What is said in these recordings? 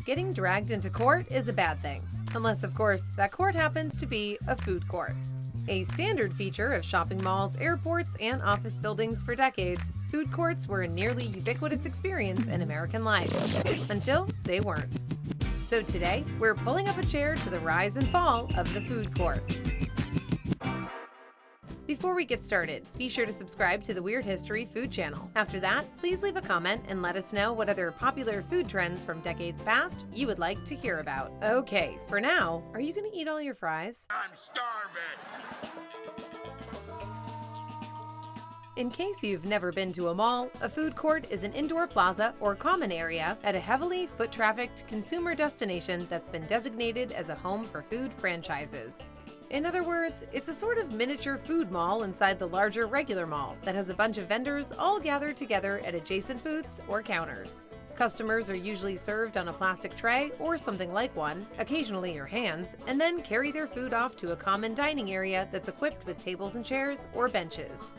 getting dragged into court is a bad thing. Unless, of course, that court happens to be a food court. A standard feature of shopping malls, airports, and office buildings for decades, food courts were a nearly ubiquitous experience in American life. Until they weren't. So today, we're pulling up a chair to the rise and fall of the food court. Before we get started, be sure to subscribe to the Weird History Food channel. After that, please leave a comment and let us know what other popular food trends from decades past you would like to hear about. Okay, for now, are you gonna eat all your fries? I'm starving! In case you've never been to a mall, a food court is an indoor plaza or common area at a heavily foot-trafficked consumer destination that's been designated as a home for food franchises. In other words, it's a sort of miniature food mall inside the larger regular mall that has a bunch of vendors all gathered together at adjacent booths or counters. Customers are usually served on a plastic tray or something like one, occasionally your hands, and then carry their food off to a common dining area that's equipped with tables and chairs or benches.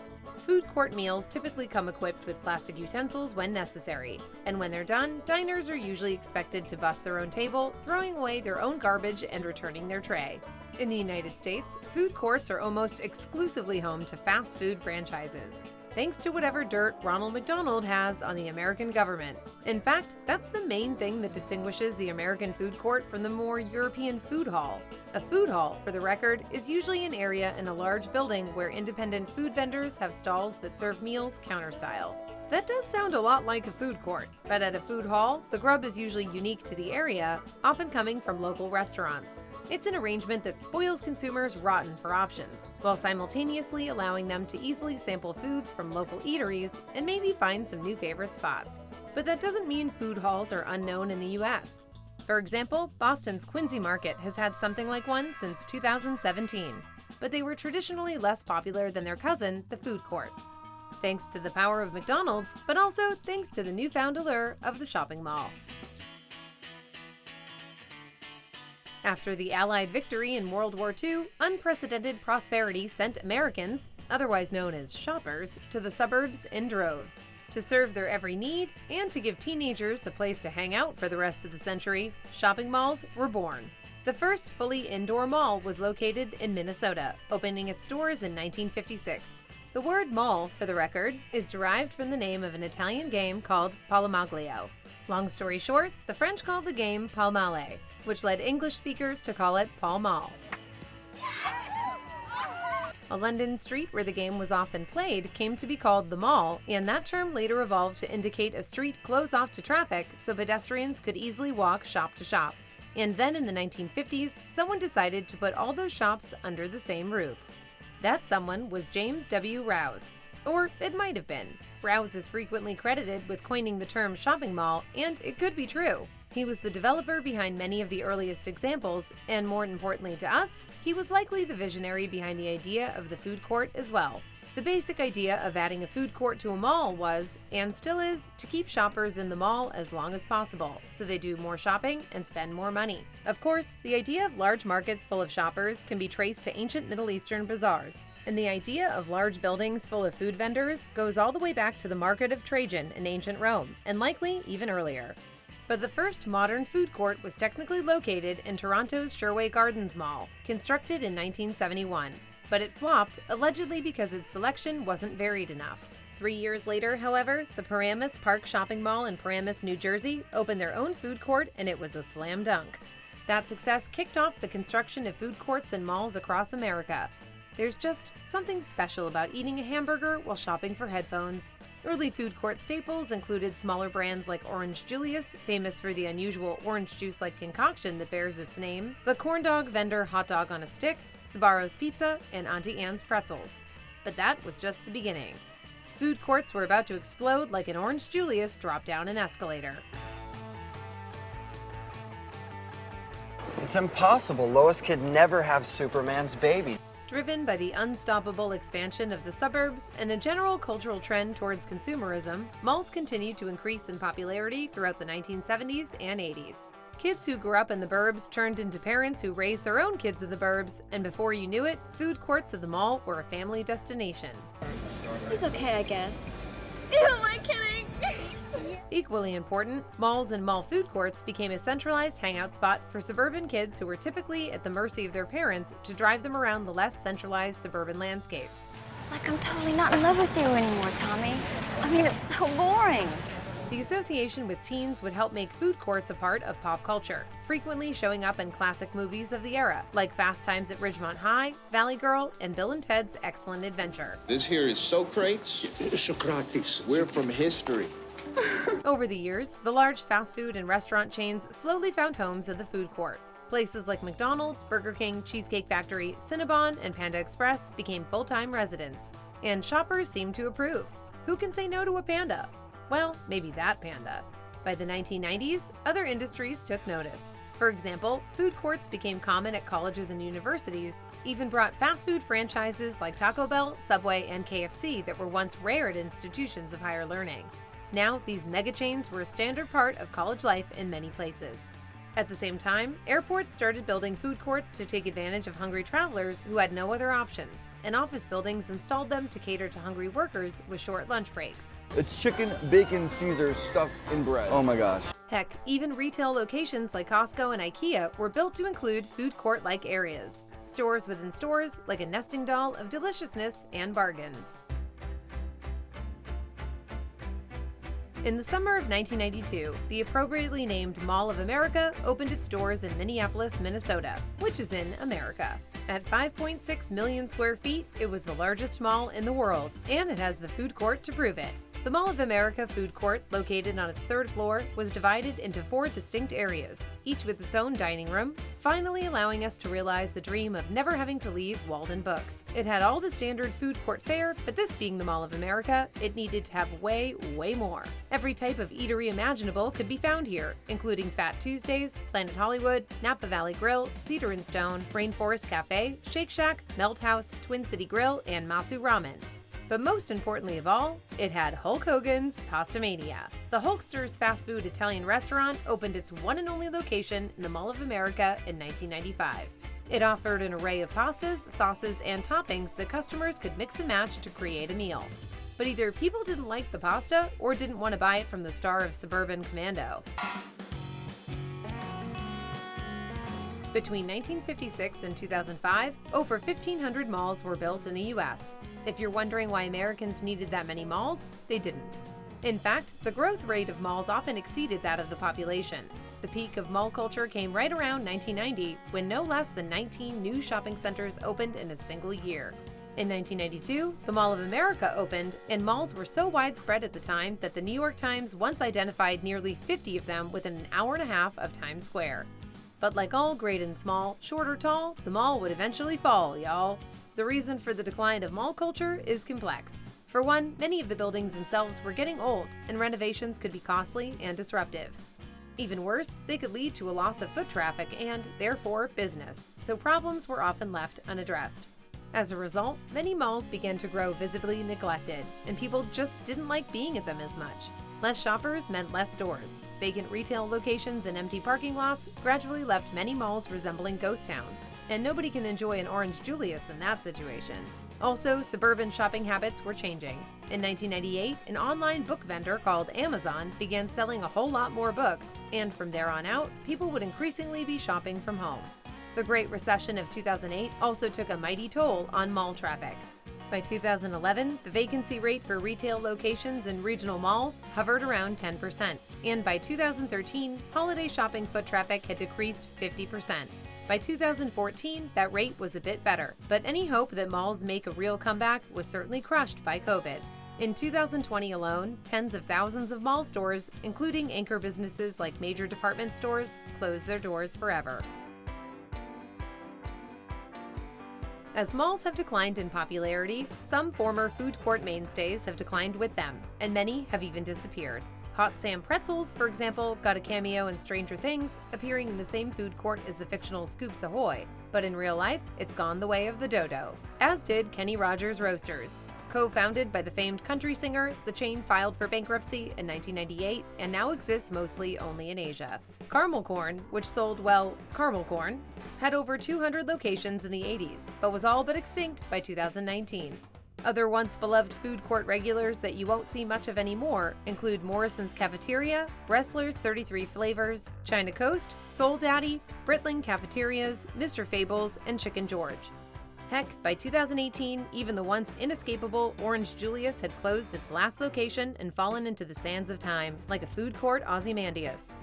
Food court meals typically come equipped with plastic utensils when necessary, and when they're done, diners are usually expected to bus their own table, throwing away their own garbage and returning their tray. In the United States, food courts are almost exclusively home to fast food franchises, thanks to whatever dirt Ronald McDonald has on the American government. In fact, that's the main thing that distinguishes the American food court from the more European food hall. A food hall, for the record, is usually an area in a large building where independent food vendors have stalls that serve meals counter-style. That does sound a lot like a food court, but at a food hall, the grub is usually unique to the area, often coming from local restaurants. It's an arrangement that spoils consumers rotten for options, while simultaneously allowing them to easily sample foods from local eateries and maybe find some new favorite spots. But that doesn't mean food halls are unknown in the US. For example, Boston's Quincy Market has had something like one since 2017, but they were traditionally less popular than their cousin, the food court. Thanks to the power of McDonald's, but also thanks to the newfound allure of the shopping mall. After the Allied victory in World War II, unprecedented prosperity sent Americans, otherwise known as shoppers, to the suburbs in droves. To serve their every need and to give teenagers a place to hang out for the rest of the century, shopping malls were born. The first fully indoor mall was located in Minnesota, opening its doors in 1956. The word mall, for the record, is derived from the name of an Italian game called Palamaglio. Long story short, the French called the game Pall Mall, which led English speakers to call it Pall Mall. A London street where the game was often played came to be called the Mall, and that term later evolved to indicate a street closed off to traffic so pedestrians could easily walk shop to shop. And then in the 1950s, someone decided to put all those shops under the same roof. That someone was James W. Rouse. Or it might have been. Rouse is frequently credited with coining the term shopping mall, and it could be true. He was the developer behind many of the earliest examples, and more importantly to us, he was likely the visionary behind the idea of the food court as well. The basic idea of adding a food court to a mall was, and still is, to keep shoppers in the mall as long as possible, so they do more shopping and spend more money. Of course, the idea of large markets full of shoppers can be traced to ancient Middle Eastern bazaars, and the idea of large buildings full of food vendors goes all the way back to the Market of Trajan in ancient Rome, and likely even earlier. But the first modern food court was technically located in Toronto's Sherway Gardens Mall, constructed in 1971. But it flopped, allegedly because its selection wasn't varied enough. 3 years later, however, the Paramus Park Shopping Mall in Paramus, New Jersey opened their own food court, and it was a slam dunk. That success kicked off the construction of food courts and malls across America. There's just something special about eating a hamburger while shopping for headphones. Early food court staples included smaller brands like Orange Julius, famous for the unusual orange juice-like concoction that bears its name, the corn dog vendor hot dog on a stick, Sbarro's Pizza, and Auntie Anne's Pretzels. But that was just the beginning. Food courts were about to explode like an Orange Julius dropped down an escalator. It's impossible. Lois could never have Superman's baby. Driven by the unstoppable expansion of the suburbs and a general cultural trend towards consumerism, malls continued to increase in popularity throughout the 1970s and 80s. Kids who grew up in the burbs turned into parents who raised their own kids in the burbs, and before you knew it, food courts of the mall were a family destination. It's okay, I guess. Am I kidding? Equally important, malls and mall food courts became a centralized hangout spot for suburban kids who were typically at the mercy of their parents to drive them around the less centralized suburban landscapes. It's like I'm totally not in love with you anymore, Tommy. I mean, it's so boring. The association with teens would help make food courts a part of pop culture, frequently showing up in classic movies of the era, like Fast Times at Ridgemont High, Valley Girl, and Bill and Ted's Excellent Adventure. This here is Socrates. Socrates. We're from history. Over the years, the large fast food and restaurant chains slowly found homes in the food court. Places like McDonald's, Burger King, Cheesecake Factory, Cinnabon, and Panda Express became full-time residents. And shoppers seemed to approve. Who can say no to a panda? Well, maybe that panda. By the 1990s, other industries took notice. For example, food courts became common at colleges and universities, even brought fast food franchises like Taco Bell, Subway, and KFC that were once rare at institutions of higher learning. Now, these mega chains were a standard part of college life in many places. At the same time, airports started building food courts to take advantage of hungry travelers who had no other options, and office buildings installed them to cater to hungry workers with short lunch breaks. It's chicken, bacon, Caesar stuffed in bread. Oh my gosh. Heck, even retail locations like Costco and IKEA were built to include food court-like areas. Stores within stores, like a nesting doll of deliciousness and bargains. In the summer of 1992, the appropriately named Mall of America opened its doors in Minneapolis, Minnesota, which is in America. At 5.6 million square feet, it was the largest mall in the world, and it has the food court to prove it. The Mall of America food court, located on its third floor, was divided into 4 distinct areas, each with its own dining room, finally allowing us to realize the dream of never having to leave Walden Books. It had all the standard food court fare, but this being the Mall of America, it needed to have way more. Every type of eatery imaginable could be found here, including Fat Tuesdays, Planet Hollywood, Napa Valley Grill, Cedar and Stone, Rainforest Cafe, Shake Shack, Melt House, Twin City Grill, and Masu Ramen. But most importantly of all, it had Hulk Hogan's Pastamania. The Hulkster's fast food Italian restaurant opened its one and only location in the Mall of America in 1995. It offered an array of pastas, sauces, and toppings that customers could mix and match to create a meal. But either people didn't like the pasta or didn't want to buy it from the star of Suburban Commando. Between 1956 and 2005, over 1,500 malls were built in the U.S. If you're wondering why Americans needed that many malls, they didn't. In fact, the growth rate of malls often exceeded that of the population. The peak of mall culture came right around 1990, when no less than 19 new shopping centers opened in a single year. In 1992, the Mall of America opened, and malls were so widespread at the time that the New York Times once identified nearly 50 of them within an hour and a half of Times Square. But like all great and small, short or tall, the mall would eventually fall, y'all. The reason for the decline of mall culture is complex. For one, many of the buildings themselves were getting old, and renovations could be costly and disruptive. Even worse, they could lead to a loss of foot traffic and, therefore, business, so problems were often left unaddressed. As a result, many malls began to grow visibly neglected, and people just didn't like being at them as much. Less shoppers meant less stores. Vacant retail locations and empty parking lots gradually left many malls resembling ghost towns, and nobody can enjoy an Orange Julius in that situation. Also, suburban shopping habits were changing. In 1998, an online book vendor called Amazon began selling a whole lot more books, and from there on out, people would increasingly be shopping from home. The Great Recession of 2008 also took a mighty toll on mall traffic. By 2011, the vacancy rate for retail locations in regional malls hovered around 10%, and by 2013, holiday shopping foot traffic had decreased 50%. By 2014, that rate was a bit better, but any hope that malls make a real comeback was certainly crushed by COVID. In 2020 alone, tens of thousands of mall stores, including anchor businesses like major department stores, closed their doors forever. As malls have declined in popularity, some former food court mainstays have declined with them, and many have even disappeared. Hot Sam Pretzels, for example, got a cameo in Stranger Things, appearing in the same food court as the fictional Scoops Ahoy, but in real life, it's gone the way of the dodo. As did Kenny Rogers Roasters. Co-founded by the famed country singer, the chain filed for bankruptcy in 1998 and now exists mostly only in Asia. Caramel Corn, which sold, well, caramel corn, had over 200 locations in the 80s, but was all but extinct by 2019. Other once beloved food court regulars that you won't see much of anymore include Morrison's Cafeteria, Bressler's 33 Flavors, China Coast, Soul Daddy, Britling Cafeterias, Mr. Fables, and Chicken George. Heck, by 2018, even the once inescapable Orange Julius had closed its last location and fallen into the sands of time, like a food court Ozymandias.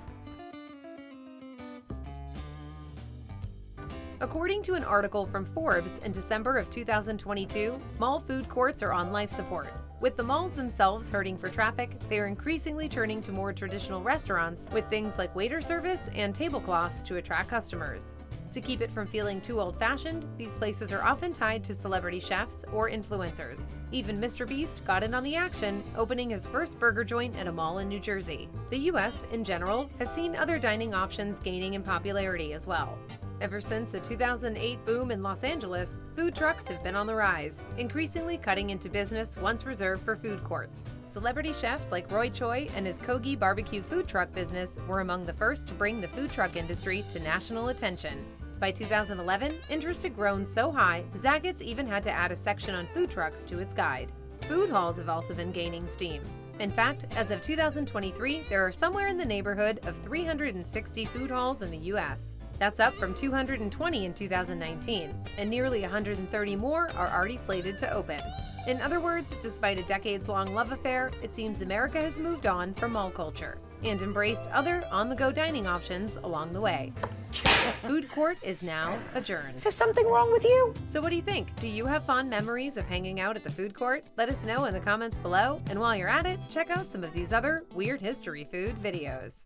According to an article from Forbes in December of 2022, mall food courts are on life support. With the malls themselves hurting for traffic, they are increasingly turning to more traditional restaurants with things like waiter service and tablecloths to attract customers. To keep it from feeling too old-fashioned, these places are often tied to celebrity chefs or influencers. Even Mr. Beast got in on the action, opening his first burger joint at a mall in New Jersey. The US, in general, has seen other dining options gaining in popularity as well. Ever since the 2008 boom in Los Angeles, food trucks have been on the rise, increasingly cutting into business once reserved for food courts. Celebrity chefs like Roy Choi and his Kogi barbecue food truck business were among the first to bring the food truck industry to national attention. By 2011, interest had grown so high, Zagat's even had to add a section on food trucks to its guide. Food halls have also been gaining steam. In fact, as of 2023, there are somewhere in the neighborhood of 360 food halls in the US. That's up from 220 in 2019, and nearly 130 more are already slated to open. In other words, despite a decades-long love affair, it seems America has moved on from mall culture and embraced other on-the-go dining options along the way. Food court is now adjourned. Is there something wrong with you? So what do you think? Do you have fond memories of hanging out at the food court? Let us know in the comments below, and while you're at it, check out some of these other weird history food videos.